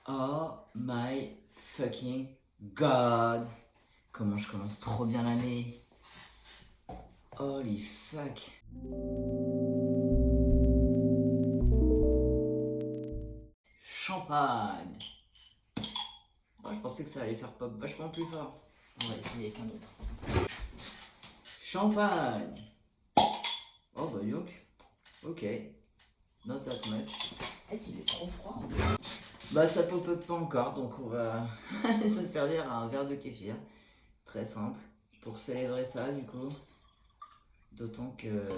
Oh my fucking god. Comment je commence trop bien l'année. Holy fuck. Champagne. Oh, je pensais que ça allait faire pop vachement plus fort. On va essayer avec un autre. Champagne. Oh bah donc. Ok. Not that much. Il est trop froid. Bah ça pop-up pas encore, donc on va se servir à un verre de kéfir. Très simple. Pour célébrer ça du coup. D'autant que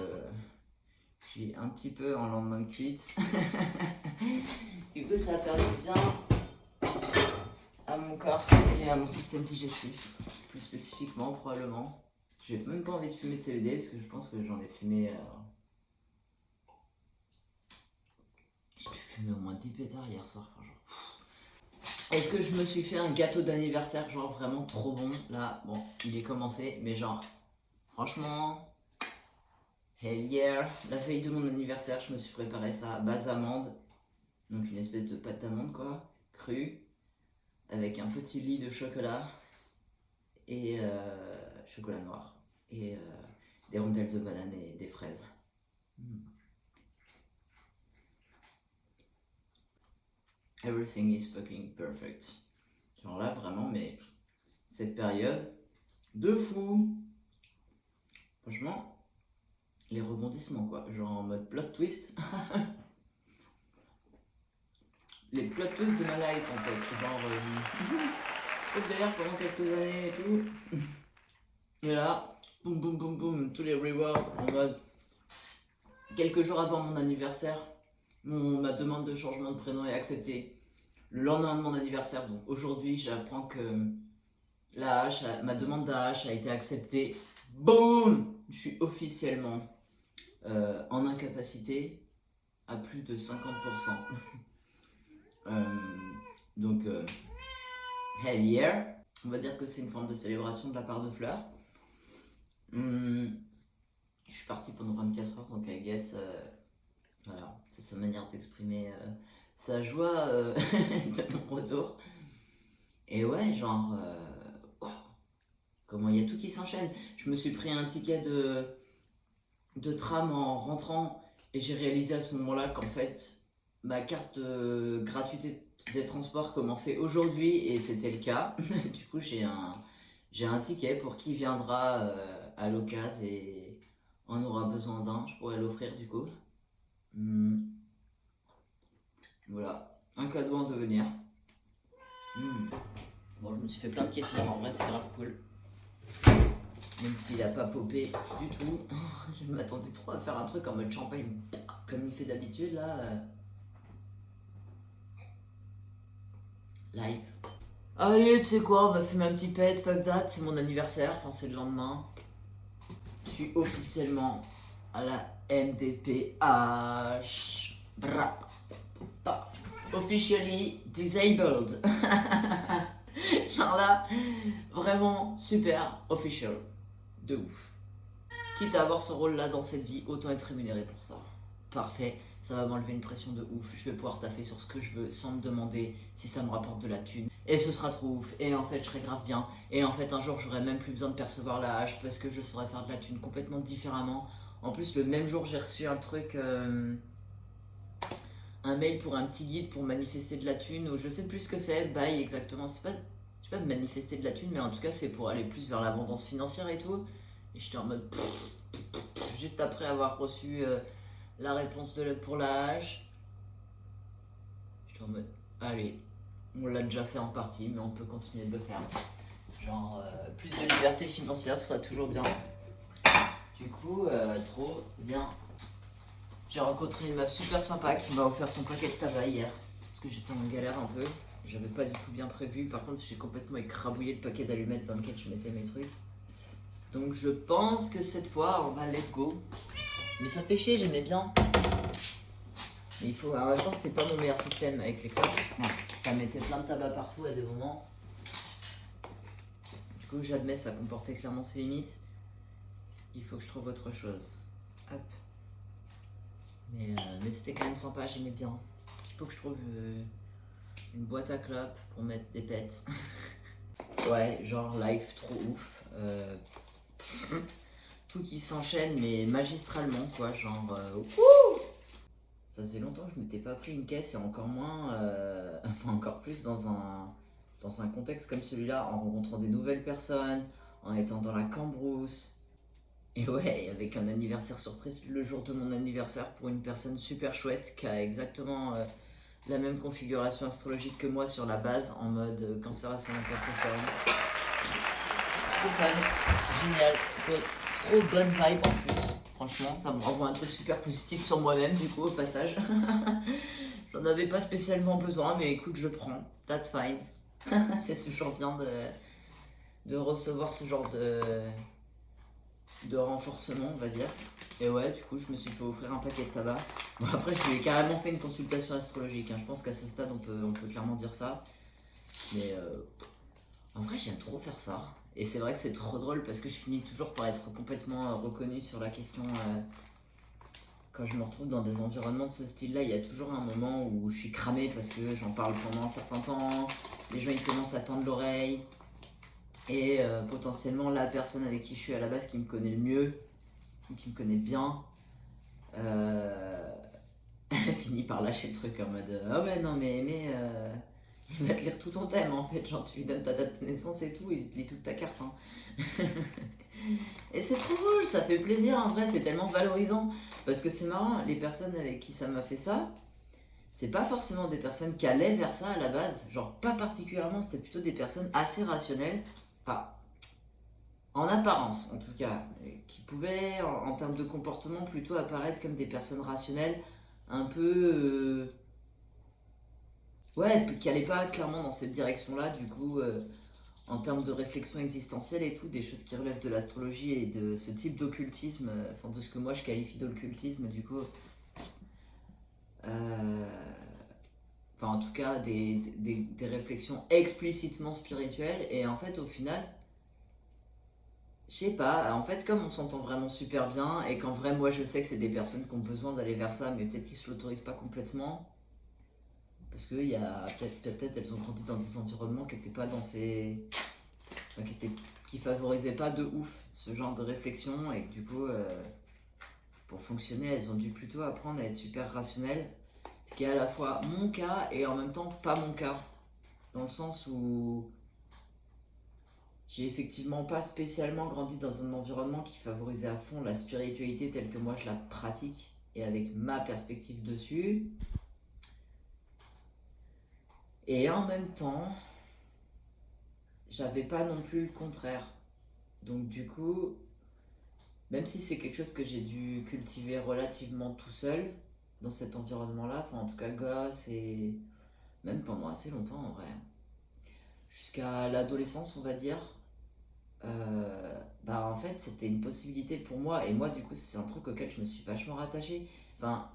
je suis un petit peu en lendemain de cuite. Du coup ça va faire du bien à mon corps et à mon système digestif. Plus spécifiquement probablement. J'ai même pas envie de fumer de CBD parce que je pense que j'en ai fumé... J'ai dû fumer au moins 10 pétards hier soir. Enfin, genre... Est-ce que je me suis fait un gâteau d'anniversaire genre vraiment trop bon? Là, bon, il est commencé, mais genre, franchement, hell yeah. La veille de mon anniversaire, je me suis préparé ça à base amande. Donc une espèce de pâte d'amande quoi, crue, avec un petit lit de chocolat et chocolat noir. Et des rondelles de banane et des fraises. Everything is fucking perfect. Genre là vraiment, mais cette période de fou. Franchement, les rebondissements quoi, genre en mode plot twist. Les plot twists de ma life en fait, genre truc d'ailleurs pendant quelques années et tout. Et là, boum boum boum boum, tous les rewards en mode quelques jours avant mon anniversaire, ma demande de changement de prénom est acceptée. Le lendemain de mon anniversaire, donc aujourd'hui, j'apprends que ma demande d'AH a été acceptée. Boum! Je suis officiellement en incapacité à plus de 50%. Donc, hell yeah! On va dire que c'est une forme de célébration de la part de Fleur. Je suis parti pendant 24 heures, donc I guess, voilà, c'est sa manière d'exprimer sa joie de mon retour. Et ouais, genre, wow, comment il y a tout qui s'enchaîne. Je me suis pris un ticket de tram en rentrant et j'ai réalisé à ce moment-là qu'en fait, ma carte de gratuité des transports commençait aujourd'hui et c'était le cas. Du coup, j'ai un ticket pour qui viendra à l'occasion et on aura besoin d'un. Je pourrais l'offrir du coup. Voilà, un cadeau en devenir. Bon, je me suis fait plein de kéfir, en vrai, c'est grave cool. Même s'il a pas popé du tout. Je m'attendais trop à faire un truc en mode champagne, comme il fait d'habitude là. Live. Allez, tu sais quoi, on va fumer un petit pet, fuck that, c'est mon anniversaire, enfin c'est le lendemain. Je suis officiellement à la MDPH. Officially disabled. Genre là, vraiment super official. De ouf. Quitte à avoir ce rôle là dans cette vie, autant être rémunéré pour ça. Parfait, ça va m'enlever une pression de ouf. Je vais pouvoir taffer sur ce que je veux sans me demander si ça me rapporte de la thune. Et ce sera trop ouf. Et en fait, je serai grave bien. Et en fait, un jour, j'aurai même plus besoin de percevoir la hache parce que je saurai faire de la thune complètement différemment. En plus, le même jour, j'ai reçu un truc, un mail pour un petit guide pour manifester de la thune. Ou je sais plus ce que c'est. Bye, exactement. C'est pas, je sais pas manifester de la thune, mais en tout cas, c'est pour aller plus vers l'abondance financière et tout. Et j'étais en mode. Juste après avoir reçu la réponse pour la hache, j'étais en mode, allez, on l'a déjà fait en partie, mais on peut continuer de le faire. Genre, plus de liberté financière, ce sera toujours bien. Du coup, trop bien. J'ai rencontré une meuf super sympa qui m'a offert son paquet de tabac hier, parce que j'étais en galère un peu. J'avais pas du tout bien prévu. Par contre, j'ai complètement écrabouillé le paquet d'allumettes dans lequel je mettais mes trucs. Donc, je pense que cette fois, on va let go. Mais ça fait chier, j'aimais bien. Mais il faut, en même temps, c'était pas mon meilleur système avec les clopes. Ça mettait plein de tabac partout à des moments. Du coup, j'admets, ça comportait clairement ses limites. Il faut que je trouve autre chose. Hop. Mais c'était quand même sympa, j'aimais bien. Il faut que je trouve Une boîte à clopes pour mettre des pets. Ouais, genre life trop ouf. Tout qui s'enchaîne mais magistralement quoi, genre ça faisait longtemps que je m'étais pas pris une caisse et encore moins, enfin encore plus dans un contexte comme celui-là, en rencontrant des nouvelles personnes, en étant dans la cambrousse. Et ouais, avec un anniversaire surprise le jour de mon anniversaire pour une personne super chouette qui a exactement la même configuration astrologique que moi sur la base, en mode cancer ascendant Capricorne. Trop fan, génial, trop bonne vibe en plus. Franchement, ça me renvoie un truc super positif sur moi-même, du coup, au passage. J'en avais pas spécialement besoin, mais écoute, je prends. That's fine. C'est toujours bien de recevoir ce genre de renforcement, on va dire. Et ouais, du coup, je me suis fait offrir un paquet de tabac. Bon, après, je lui ai carrément fait une consultation astrologique. Hein. Je pense qu'à ce stade, on peut clairement dire ça. Mais en vrai, j'aime trop faire ça. Et c'est vrai que c'est trop drôle parce que je finis toujours par être complètement reconnu sur la question. Quand je me retrouve dans des environnements de ce style-là, il y a toujours un moment où je suis cramé parce que j'en parle pendant un certain temps. Les gens, ils commencent à tendre l'oreille. Et potentiellement, la personne avec qui je suis à la base, qui me connaît le mieux, ou qui me connaît bien, finit par lâcher le truc en mode ah ouais, non, mais il va te lire tout ton thème en fait. Genre, tu lui donnes ta date de naissance et tout, et il te lit toute ta carte. Hein. Et c'est trop drôle, ça fait plaisir en vrai, c'est tellement valorisant. Parce que c'est marrant, les personnes avec qui ça m'a fait ça, c'est pas forcément des personnes qui allaient vers ça à la base. Genre, pas particulièrement, c'était plutôt des personnes assez rationnelles. Enfin, en apparence en tout cas, qui pouvaient en termes de comportement plutôt apparaître comme des personnes rationnelles, un peu. Ouais, qui n'allaient pas clairement dans cette direction-là, du coup, en termes de réflexion existentielle et tout, des choses qui relèvent de l'astrologie et de ce type d'occultisme, enfin de ce que moi je qualifie d'occultisme, du coup. Enfin, en tout cas, des réflexions explicitement spirituelles, et en fait, au final. Je sais pas, en fait, comme on s'entend vraiment super bien et qu'en vrai, moi je sais que c'est des personnes qui ont besoin d'aller vers ça, mais peut-être qu'ils se l'autorisent pas complètement, parce que y a peut-être elles ont grandi dans des environnements qui étaient pas dans ces. Enfin, qui favorisaient pas de ouf ce genre de réflexion, et que du coup, pour fonctionner, elles ont dû plutôt apprendre à être super rationnelles, ce qui est à la fois mon cas et en même temps pas mon cas, dans le sens où. J'ai effectivement pas spécialement grandi dans un environnement qui favorisait à fond la spiritualité telle que moi je la pratique et avec ma perspective dessus. Et en même temps, j'avais pas non plus le contraire. Donc du coup, même si c'est quelque chose que j'ai dû cultiver relativement tout seul dans cet environnement-là, enfin en tout cas gosse et même pendant assez longtemps en vrai, jusqu'à l'adolescence on va dire, bah en fait c'était une possibilité pour moi, et moi du coup c'est un truc auquel je me suis vachement rattaché, enfin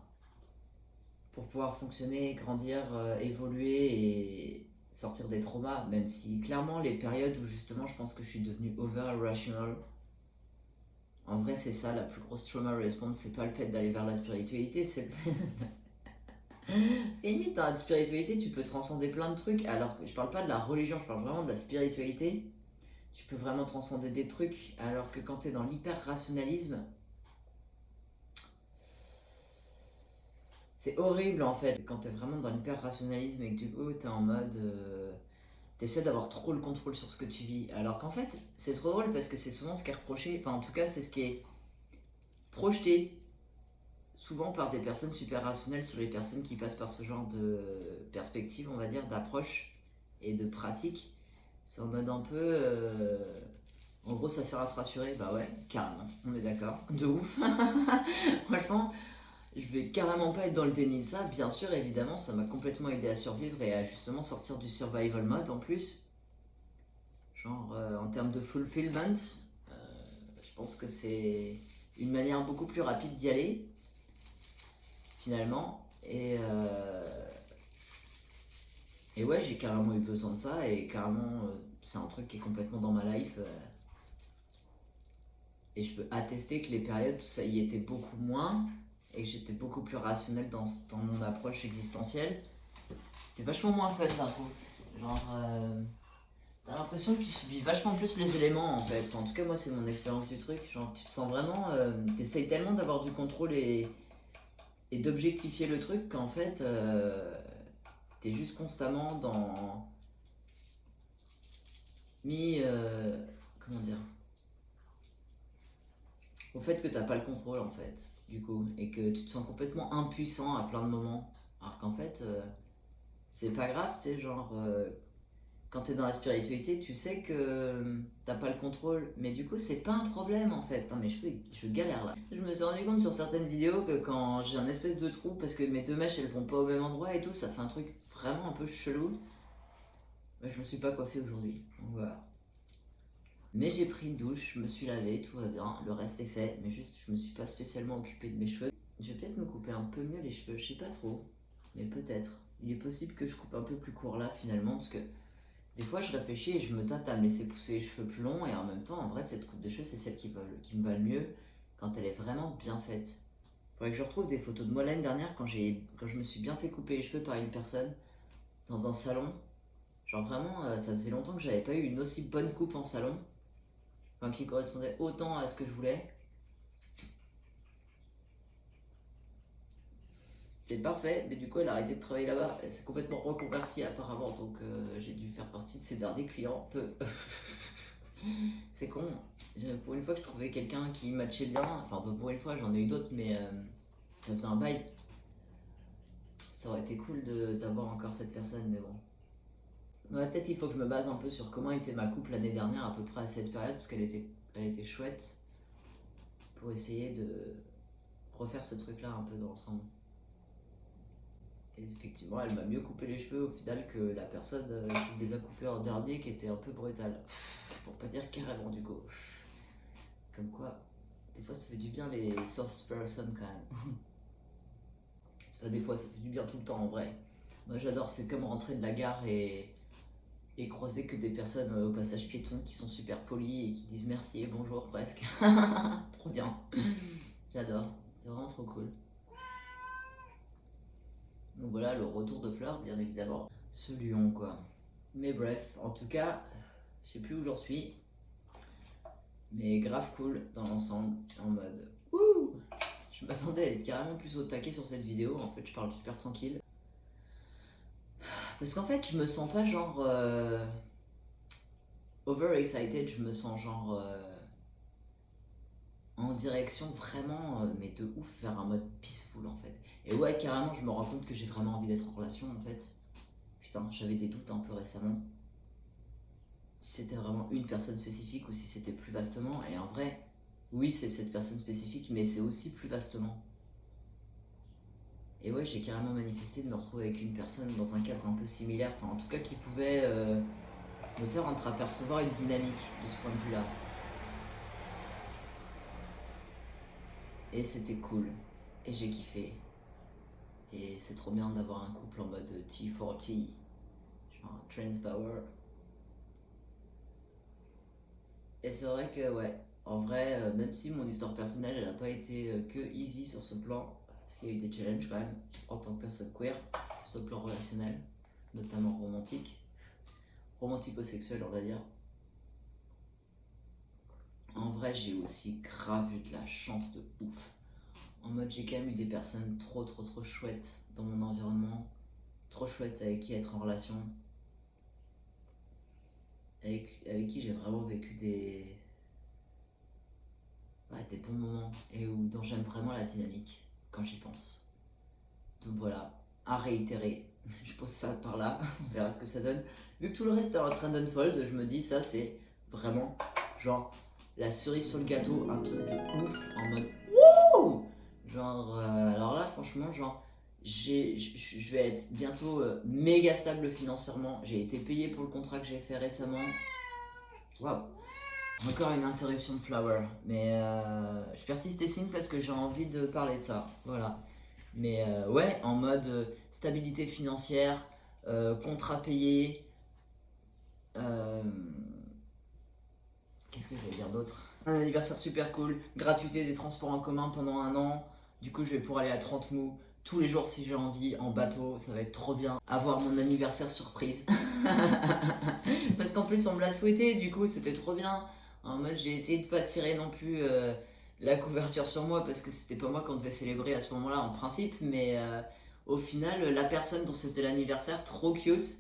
pour pouvoir fonctionner, grandir, évoluer et sortir des traumas, même si clairement les périodes où justement je pense que je suis devenu over rational, en vrai c'est ça la plus grosse trauma response, c'est pas le fait d'aller vers la spiritualité, c'est le fait. Parce qu'à limite dans la spiritualité tu peux transcender plein de trucs, alors que je parle pas de la religion, je parle vraiment de la spiritualité. Tu peux vraiment transcender des trucs, alors que quand t'es dans l'hyper-rationalisme, c'est horrible en fait. Quand t'es vraiment dans l'hyper-rationalisme et que du coup t'es en mode. T'essaies d'avoir trop le contrôle sur ce que tu vis. Alors qu'en fait, c'est trop drôle parce que c'est souvent ce qui est reproché, enfin en tout cas c'est ce qui est projeté souvent par des personnes super rationnelles sur les personnes qui passent par ce genre de perspective, on va dire, d'approche et de pratique. C'est en mode un peu. En gros, ça sert à se rassurer. Bah ouais, carrément, on est d'accord. De ouf. Franchement, je vais carrément pas être dans le déni de ça. Bien sûr, évidemment, ça m'a complètement aidé à survivre et à justement sortir du survival mode en plus. Genre, en termes de fulfillment, je pense que c'est une manière beaucoup plus rapide d'y aller, finalement. Et ouais, j'ai carrément eu besoin de ça, et carrément, c'est un truc qui est complètement dans ma life. Et je peux attester que les périodes où ça y était beaucoup moins, et que j'étais beaucoup plus rationnel dans mon approche existentielle, c'était vachement moins fun d'un coup. Genre, t'as l'impression que tu subis vachement plus les éléments en fait. En tout cas, moi, c'est mon expérience du truc. Genre, tu te sens vraiment. T'essayes tellement d'avoir du contrôle et d'objectifier le truc qu'en fait, t'es juste constamment dans. Mis. Comment dire? Au fait que t'as pas le contrôle en fait, du coup. Et que tu te sens complètement impuissant à plein de moments. Alors qu'en fait, c'est pas grave, tu sais, genre. Quand tu es dans la spiritualité, tu sais que t'as pas le contrôle, mais du coup, c'est pas un problème en fait. Non, mais je galère là. Je me suis rendu compte sur certaines vidéos que quand j'ai un espèce de trou, parce que mes deux mèches elles vont pas au même endroit et tout, ça fait un truc vraiment un peu chelou. Mais je me suis pas coiffé aujourd'hui, donc voilà. Mais j'ai pris une douche, je me suis lavé, tout va bien, le reste est fait, mais juste je me suis pas spécialement occupé de mes cheveux. Je vais peut-être me couper un peu mieux les cheveux, je sais pas trop, mais peut-être. Il est possible que je coupe un peu plus court là finalement, parce que des fois, je réfléchis et je me tâte à me laisser pousser les cheveux plus longs, et en même temps, en vrai, cette coupe de cheveux, c'est celle qui me va le mieux quand elle est vraiment bien faite. Faudrait que je retrouve des photos de moi l'année dernière quand je me suis bien fait couper les cheveux par une personne dans un salon. Genre vraiment, ça faisait longtemps que j'avais pas eu une aussi bonne coupe en salon, enfin qui correspondait autant à ce que je voulais. C'était parfait, mais du coup, elle a arrêté de travailler là-bas. Elle s'est complètement reconvertie apparemment, donc j'ai dû faire partie de ses derniers clientes. C'est con. Pour une fois que je trouvais quelqu'un qui matchait bien, enfin pas pour une fois, j'en ai eu d'autres, mais ça faisait un bail. Ça aurait été cool d'avoir encore cette personne, mais bon. Ouais, peut-être qu'il faut que je me base un peu sur comment était ma couple l'année dernière, à peu près à cette période, parce elle était chouette, pour essayer de refaire ce truc-là un peu dans l'ensemble. Et effectivement, elle m'a mieux coupé les cheveux au final que la personne qui me les a coupés en dernier, qui était un peu brutale. Pour pas dire carrément du coup. Comme quoi, des fois ça fait du bien les soft person quand même. C'est pas des fois, ça fait du bien tout le temps en vrai. Moi j'adore, c'est comme rentrer de la gare et croiser que des personnes au passage piéton qui sont super polies et qui disent merci et bonjour presque. Trop bien. J'adore, c'est vraiment trop cool. Donc voilà, le retour de Fleur, bien évidemment. Ce lion quoi. Mais bref, en tout cas, je sais plus où j'en suis. Mais grave cool dans l'ensemble, en mode ouh. Je m'attendais à être carrément plus au taquet sur cette vidéo, en fait je parle super tranquille. Parce qu'en fait je me sens pas genre overexcited, je me sens genre en direction vraiment, mais de ouf, vers un mode peaceful en fait. Et ouais, carrément je me rends compte que j'ai vraiment envie d'être en relation en fait. Putain, j'avais des doutes un peu récemment. Si c'était vraiment une personne spécifique ou si c'était plus vastement, et en vrai, oui c'est cette personne spécifique, mais c'est aussi plus vastement. Et ouais, j'ai carrément manifesté de me retrouver avec une personne dans un cadre un peu similaire, enfin en tout cas qui pouvait me faire entreapercevoir une dynamique de ce point de vue-là. Et c'était cool. Et j'ai kiffé. Et c'est trop bien d'avoir un couple en mode T4T, genre Trans Power. Et c'est vrai que ouais, en vrai, même si mon histoire personnelle elle a pas été que easy sur ce plan, parce qu'il y a eu des challenges quand même en tant que personne queer, sur le plan relationnel, notamment romantique, romantico-sexuel on va dire. En vrai, j'ai aussi grave eu de la chance de ouf. En mode, j'ai quand même eu des personnes trop trop trop chouettes dans mon environnement, trop chouettes avec qui être en relation, avec qui j'ai vraiment vécu des bons moments et dont j'aime vraiment la dynamique quand j'y pense. Donc voilà, à réitérer. Je pose ça par là, on verra ce que ça donne. Vu que tout le reste est en train d'unfold, je me dis ça c'est vraiment genre la cerise sur le gâteau, un truc de ouf en mode wouh. Genre, alors là franchement, genre, je vais être bientôt méga stable financièrement. J'ai été payé pour le contrat que j'ai fait récemment. Waouh! Encore une interruption de Flower. Mais je persiste et signe parce que j'ai envie de parler de ça. Voilà. Mais ouais, en mode stabilité financière, contrat payé. euh, Qu'est-ce que je vais dire d'autre? Un anniversaire super cool, gratuité des transports en commun pendant un an. Du coup, je vais pouvoir aller à 30 mous tous les jours si j'ai envie, en bateau, ça va être trop bien. Avoir mon anniversaire surprise. Parce qu'en plus on me l'a souhaité, du coup c'était trop bien. En mode j'ai essayé de pas tirer non plus la couverture sur moi parce que c'était pas moi qu'on devait célébrer à ce moment-là en principe, mais au final la personne dont c'était l'anniversaire, trop cute.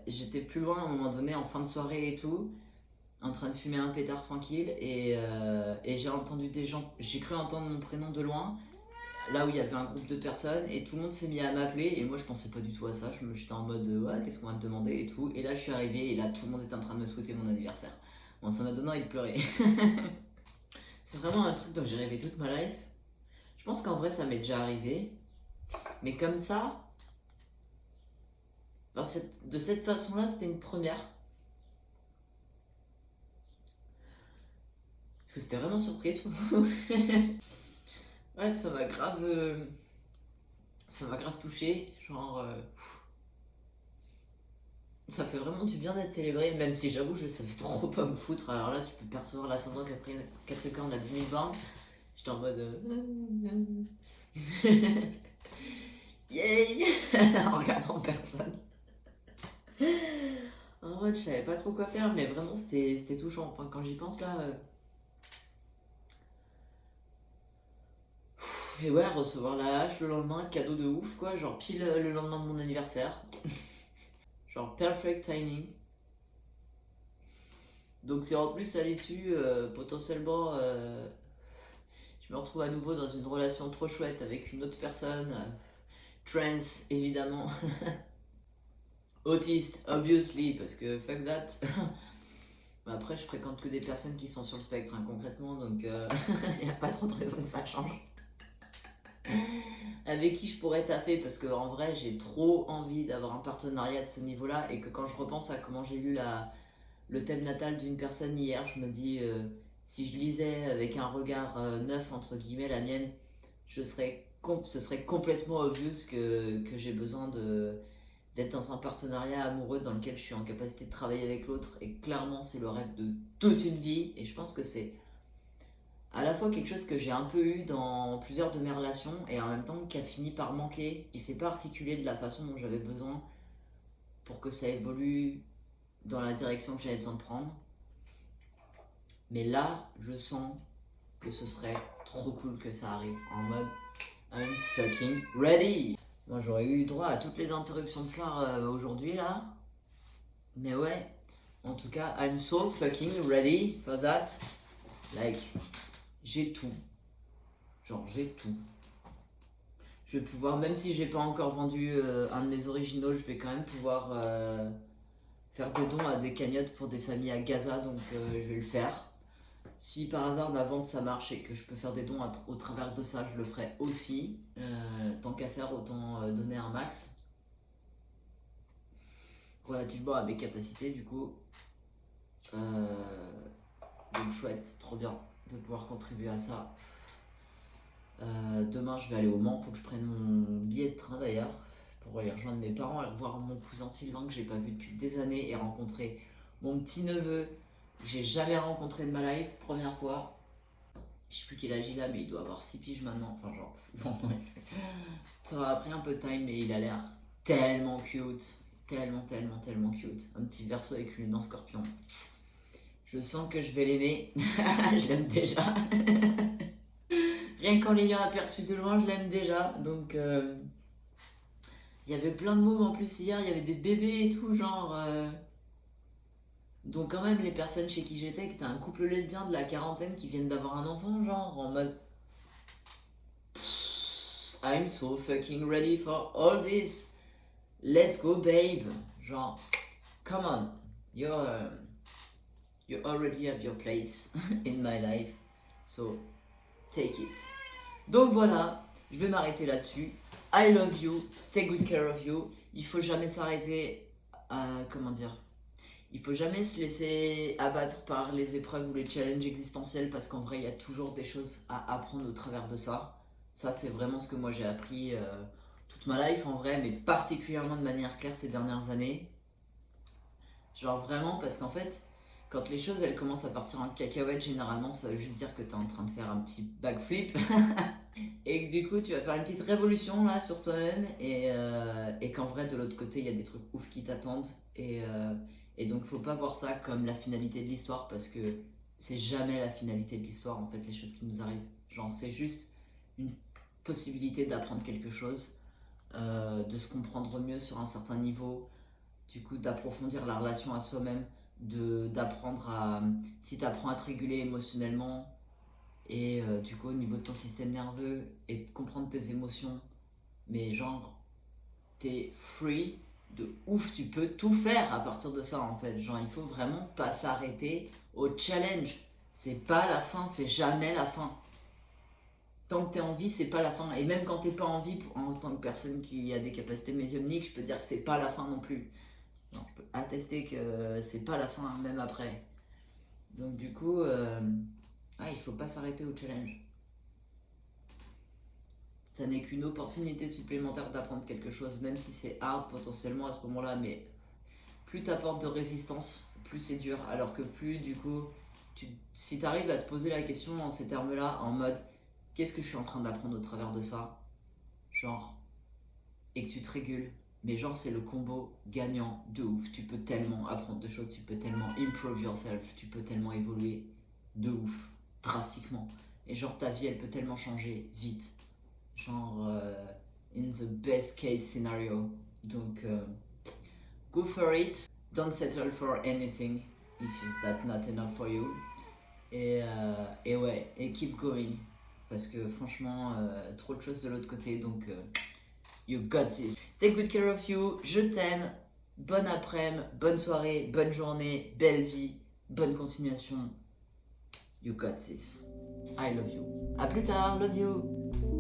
J'étais plus loin à un moment donné en fin de soirée et tout, en train de fumer un pétard tranquille et j'ai entendu des gens, j'ai cru entendre mon prénom de loin, là où il y avait un groupe de personnes et tout le monde s'est mis à m'appeler et moi je pensais pas du tout à ça, j'étais en mode ouais qu'est-ce qu'on va me demander et tout, et là je suis arrivé et là tout le monde était en train de me souhaiter mon anniversaire. Bon, ça m'a donné envie de pleurer. C'est vraiment un truc dont j'ai rêvé toute ma life. Je pense qu'en vrai ça m'est déjà arrivé, mais comme ça, enfin, de cette façon-là c'était une première. Parce que c'était vraiment surprise pour le coup. Bref, ça m'a grave touché. Genre, ça fait vraiment du bien d'être célébré, même si j'avoue, je savais trop pas me foutre. Alors là, tu peux percevoir l'ascendant qu'après quelqu'un on a 2020. J'étais en mode. Yay en regardant personne. En mode, je savais pas trop quoi faire, mais vraiment, c'était touchant. Enfin, quand j'y pense là. Et ouais, recevoir la hache le lendemain, cadeau de ouf quoi, genre pile le lendemain de mon anniversaire. Genre perfect timing. Donc c'est en plus à l'issue, potentiellement, je me retrouve à nouveau dans une relation trop chouette avec une autre personne. Trans, évidemment. Autiste, obviously, parce que fuck that. Bah, après, je fréquente que des personnes qui sont sur le spectre, hein, concrètement, donc il n'y a pas trop de raison que ça change. Avec qui je pourrais taffer, parce que en vrai j'ai trop envie d'avoir un partenariat de ce niveau là, et que quand je repense à comment j'ai lu le thème natal d'une personne hier, je me dis si je lisais avec un regard neuf entre guillemets la mienne, ce serait complètement obvious que j'ai besoin d'être dans un partenariat amoureux dans lequel je suis en capacité de travailler avec l'autre, et clairement c'est le rêve de toute une vie, et je pense que c'est à la fois quelque chose que j'ai un peu eu dans plusieurs de mes relations et en même temps qui a fini par manquer, qui s'est pas articulé de la façon dont j'avais besoin pour que ça évolue dans la direction que j'avais besoin de prendre. Mais là, je sens que ce serait trop cool que ça arrive en mode I'm fucking ready. Moi j'aurais eu droit à toutes les interruptions de fleurs aujourd'hui là. Mais ouais, en tout cas, I'm so fucking ready for that. Like, j'ai tout. Genre, j'ai tout. Je vais pouvoir, même si j'ai pas encore vendu un de mes originaux, je vais quand même pouvoir faire des dons à des cagnottes pour des familles à Gaza, donc je vais le faire. Si par hasard ma vente ça marche et que je peux faire des dons au travers de ça, je le ferai aussi. Tant qu'à faire, autant donner un max. Relativement à mes capacités, du coup. Donc chouette, trop bien de pouvoir contribuer à ça. Demain je vais aller au Mans, faut que je prenne mon billet de train d'ailleurs pour aller rejoindre mes parents et revoir mon cousin Sylvain que j'ai pas vu depuis des années et rencontrer mon petit neveu que j'ai jamais rencontré de ma life, première fois. Je sais plus quel âge il a, mais il doit avoir 6 piges maintenant, enfin genre bon, ouais. Ça aura pris un peu de time, mais il a l'air tellement cute, tellement cute, un petit verso avec une en scorpion. Je sens que je vais l'aimer. Je l'aime déjà. Rien qu'en l'ayant aperçu de loin, je l'aime déjà. Donc, il y avait plein de mômes en plus hier. Il y avait des bébés et tout, genre. Donc, quand même, les personnes chez qui j'étais, qui étaient un couple lesbien de la quarantaine qui viennent d'avoir un enfant, genre, en mode. I'm so fucking ready for all this. Let's go, babe. Genre, come on. You already have your place in my life. So, take it. Donc voilà, je vais m'arrêter là-dessus. I love you, take good care of you. Il faut jamais s'arrêter à, comment dire, il faut jamais se laisser abattre par les épreuves ou les challenges existentiels, parce qu'en vrai il y a toujours des choses à apprendre au travers de ça. Ça c'est vraiment ce que moi j'ai appris toute ma life en vrai, mais particulièrement de manière claire ces dernières années. Genre vraiment, parce qu'en fait, quand les choses elles commencent à partir en cacahuète, généralement ça veut juste dire que t'es en train de faire un petit backflip. Et que du coup, tu vas faire une petite révolution là sur toi-même et qu'en vrai, de l'autre côté, il y a des trucs ouf qui t'attendent. Et donc, faut pas voir ça comme la finalité de l'histoire parce que c'est jamais la finalité de l'histoire en fait, les choses qui nous arrivent. Genre, c'est juste une possibilité d'apprendre quelque chose, de se comprendre mieux sur un certain niveau, du coup, d'approfondir la relation à soi-même, d'apprendre à. Si tu apprends à te réguler émotionnellement et du coup, au niveau de ton système nerveux et de comprendre tes émotions, mais genre, t'es free de ouf, tu peux tout faire à partir de ça en fait. Genre, il faut vraiment pas s'arrêter au challenge. C'est pas la fin, c'est jamais la fin. Tant que t'es en vie, c'est pas la fin. Et même quand t'es pas en vie, en tant que personne qui a des capacités médiumniques, je peux dire que c'est pas la fin non plus. Non, je peux attester que c'est pas la fin, même après. Donc du coup, il faut pas s'arrêter au challenge. Ça n'est qu'une opportunité supplémentaire d'apprendre quelque chose, même si c'est hard potentiellement à ce moment-là, mais plus t'apportes de résistance, plus c'est dur. Alors que plus, du coup, si t'arrives à te poser la question en ces termes-là, en mode qu'est-ce que je suis en train d'apprendre au travers de ça, genre, et que tu te régules, mais genre c'est le combo gagnant de ouf. Tu peux tellement apprendre de choses, tu peux tellement improve yourself, tu peux tellement évoluer de ouf, drastiquement. Et genre ta vie elle peut tellement changer vite. Genre in the best case scenario. Donc go for it. Don't settle for anything if that's not enough for you. Et ouais, et keep going. Parce que franchement, trop de choses de l'autre côté, donc you got this. Take good care of you, je t'aime. Bonne après-midi, bonne soirée, bonne journée, belle vie, bonne continuation. You got this. I love you. À plus tard, love you.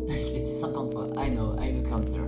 Je l'ai dit 50 fois. I know, I'm a cancer.